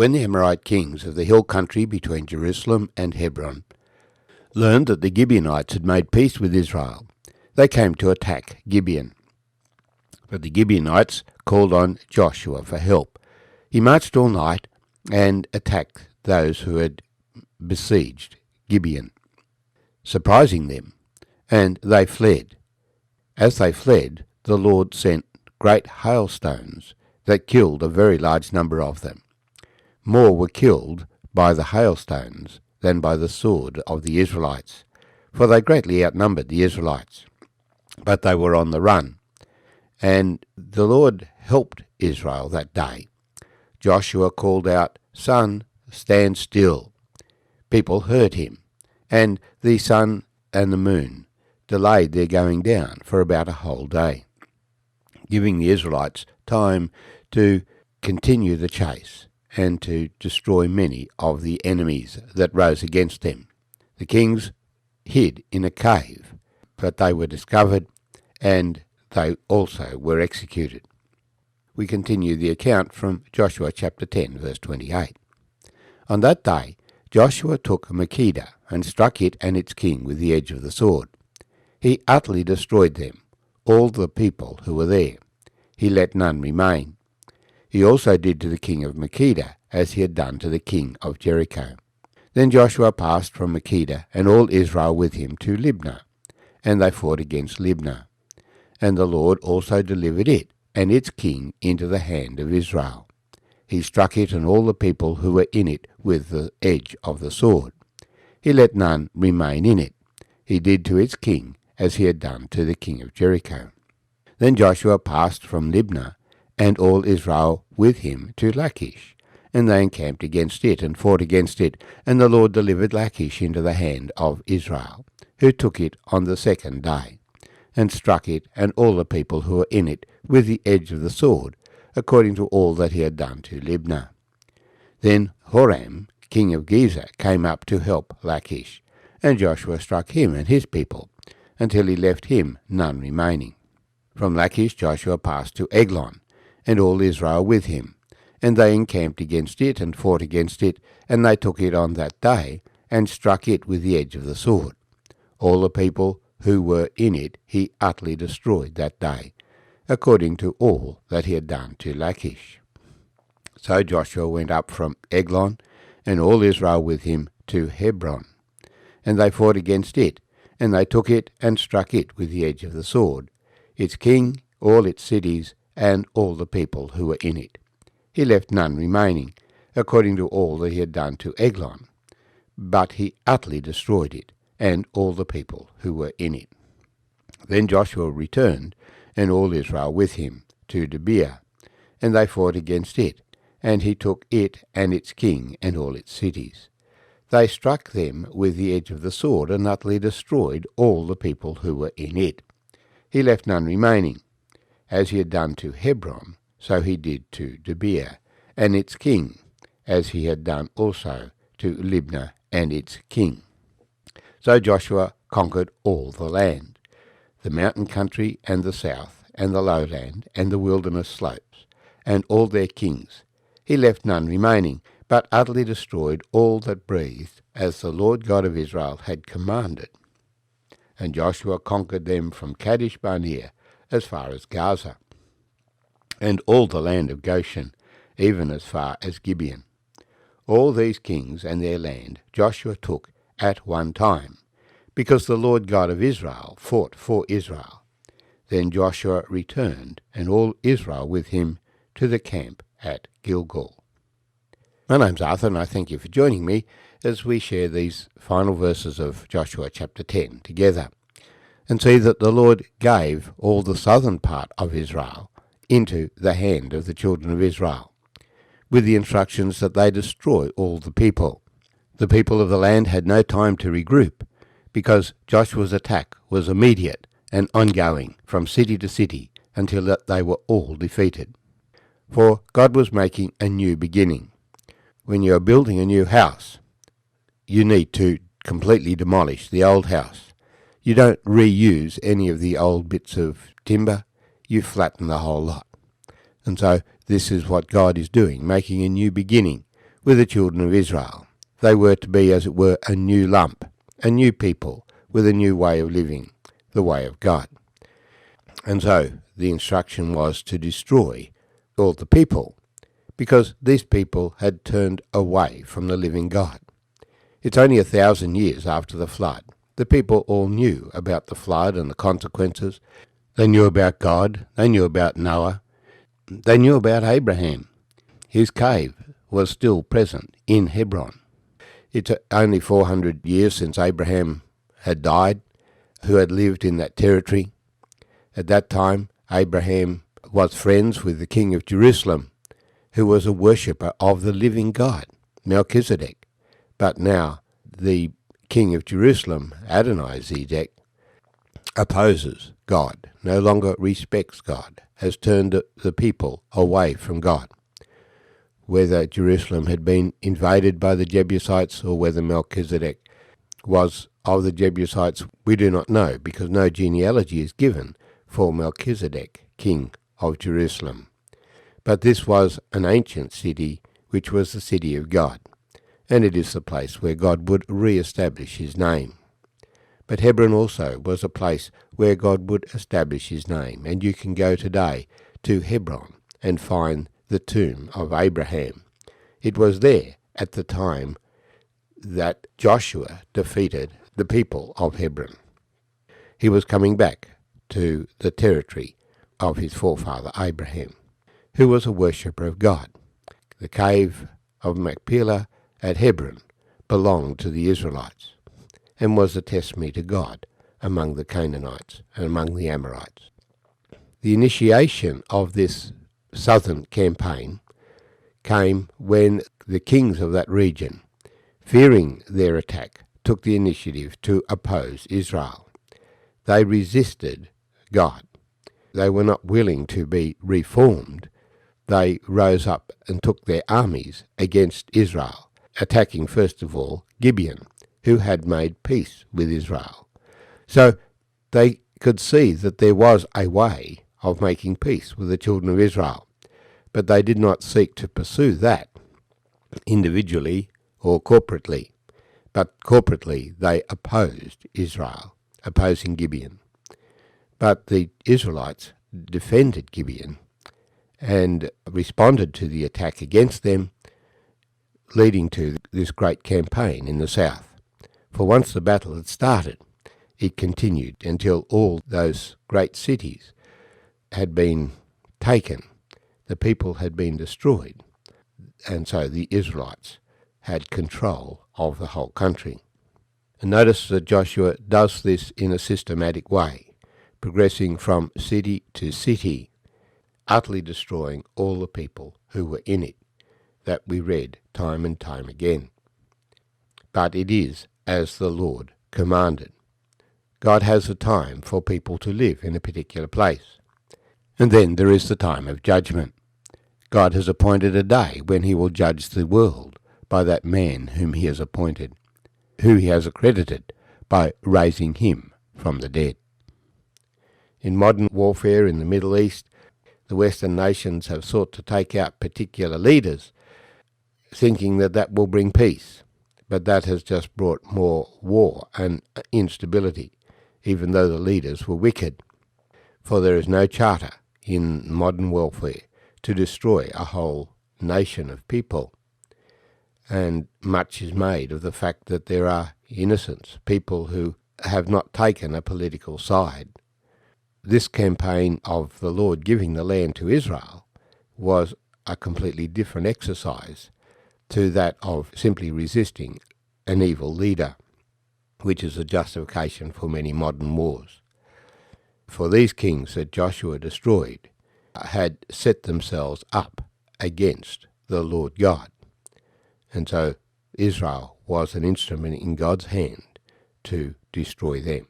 When the Amorite kings of the hill country between Jerusalem and Hebron learned that the Gibeonites had made peace with Israel, they came to attack Gibeon. But the Gibeonites called on Joshua for help. He marched all night and attacked those who had besieged Gibeon, surprising them, and they fled. As they fled, the Lord sent great hailstones that killed a very large number of them. More were killed by the hailstones than by the sword of the Israelites, for they greatly outnumbered the Israelites. But they were on the run, and the Lord helped Israel that day. Joshua called out, "Sun, stand still." People heard him, and the sun and the moon delayed their going down for about a whole day, giving the Israelites time to continue the chase and to destroy many of the enemies that rose against them. The kings hid in a cave, but they were discovered, and they also were executed. We continue the account from Joshua chapter 10, verse 28. On that day Joshua took Makkedah and struck it and its king with the edge of the sword. He utterly destroyed them, all the people who were there. He let none remain. He also did to the king of Makkedah as he had done to the king of Jericho. Then Joshua passed from Makkedah and all Israel with him to Libnah, and they fought against Libnah. And the Lord also delivered it and its king into the hand of Israel. He struck it and all the people who were in it with the edge of the sword. He let none remain in it. He did to its king as he had done to the king of Jericho. Then Joshua passed from Libnah and all Israel with him to Lachish, and they encamped against it and fought against it, and the Lord delivered Lachish into the hand of Israel, who took it on the second day, and struck it and all the people who were in it with the edge of the sword, according to all that he had done to Libnah. Then Horam, king of Gezer, came up to help Lachish, and Joshua struck him and his people, until he left him none remaining. From Lachish Joshua passed to Eglon, and all Israel with him, and they encamped against it and fought against it, and they took it on that day, and struck it with the edge of the sword. All the people who were in it he utterly destroyed that day, according to all that he had done to Lachish. So Joshua went up from Eglon, and all Israel with him, to Hebron, and they fought against it, and they took it and struck it with the edge of the sword, its king, all its cities, and all the people who were in it. He left none remaining, according to all that he had done to Eglon, but he utterly destroyed it, and all the people who were in it. Then Joshua returned, and all Israel with him, to Debir, and they fought against it, and he took it and its king and all its cities. They struck them with the edge of the sword, and utterly destroyed all the people who were in it. He left none remaining. As he had done to Hebron, so he did to Debir and its king, as he had done also to Libnah and its king. So Joshua conquered all the land, the mountain country and the south, and the lowland, and the wilderness slopes, and all their kings. He left none remaining, but utterly destroyed all that breathed, as the Lord God of Israel had commanded. And Joshua conquered them from Kadesh Barnea as far as Gaza, and all the land of Goshen, even as far as Gibeon. All these kings and their land Joshua took at one time, because the Lord God of Israel fought for Israel. Then Joshua returned, and all Israel with him, to the camp at Gilmour. My name's Arthur, and I thank you for joining me as we share these final verses of Joshua chapter 10 together, and see that the Lord gave all the southern part of Israel into the hand of the children of Israel, with the instructions that they destroy all the people. The people of the land had no time to regroup, because Joshua's attack was immediate and ongoing from city to city until that they were all defeated. For God was making a new beginning. When you are building a new house, you need to completely demolish the old house. You don't reuse any of the old bits of timber, you flatten the whole lot. And so this is what God is doing, making a new beginning with the children of Israel. They were to be, as it were, a new lump, a new people with a new way of living, the way of God. And so the instruction was to destroy all the people, because these people had turned away from the living God. It's only 1,000 years after the flood. The people all knew about the flood and the consequences. They knew about God. They knew about Noah. They knew about Abraham. His cave was still present in Hebron. It's only 400 years since Abraham had died, who had lived in that territory. At that time, Abraham was friends with the king of Jerusalem, who was a worshipper of the living God, Melchizedek. But now the king of Jerusalem, Adonai-Zedek, opposes God, no longer respects God, has turned the people away from God. Whether Jerusalem had been invaded by the Jebusites or whether Melchizedek was of the Jebusites, we do not know, because no genealogy is given for Melchizedek, king of Jerusalem. But this was an ancient city, which was the city of God, and it is the place where God would re-establish his name. But Hebron also was a place where God would establish his name, and you can go today to Hebron and find the tomb of Abraham. It was there at the time that Joshua defeated the people of Hebron. He was coming back to the territory of his forefather Abraham, who was a worshipper of God. The cave of Machpelah at Hebron belonged to the Israelites and was a testimony to God among the Canaanites and among the Amorites. The initiation of this southern campaign came when the kings of that region, fearing their attack, took the initiative to oppose Israel. They resisted God. They were not willing to be reformed. They rose up and took their armies against Israel, attacking first of all Gibeon, who had made peace with Israel. So they could see that there was a way of making peace with the children of Israel, but they did not seek to pursue that individually or corporately, but corporately they opposed Israel, opposing Gibeon. But the Israelites defended Gibeon and responded to the attack against them, leading to this great campaign in the south. For once the battle had started, it continued until all those great cities had been taken, the people had been destroyed, and so the Israelites had control of the whole country. And notice that Joshua does this in a systematic way, progressing from city to city, utterly destroying all the people who were in it, that we read time and time again. But it is as the Lord commanded. God has a time for people to live in a particular place. And then there is the time of judgment. God has appointed a day when he will judge the world by that man whom he has appointed, who he has accredited by raising him from the dead. In modern warfare in the Middle East, the Western nations have sought to take out particular leaders, thinking that that will bring peace. But that has just brought more war and instability, even though the leaders were wicked. For there is no charter in modern warfare to destroy a whole nation of people. And much is made of the fact that there are innocents, people who have not taken a political side. This campaign of the Lord giving the land to Israel was a completely different exercise to that of simply resisting an evil leader, which is a justification for many modern wars. For these kings that Joshua destroyed had set themselves up against the Lord God. And so Israel was an instrument in God's hand to destroy them.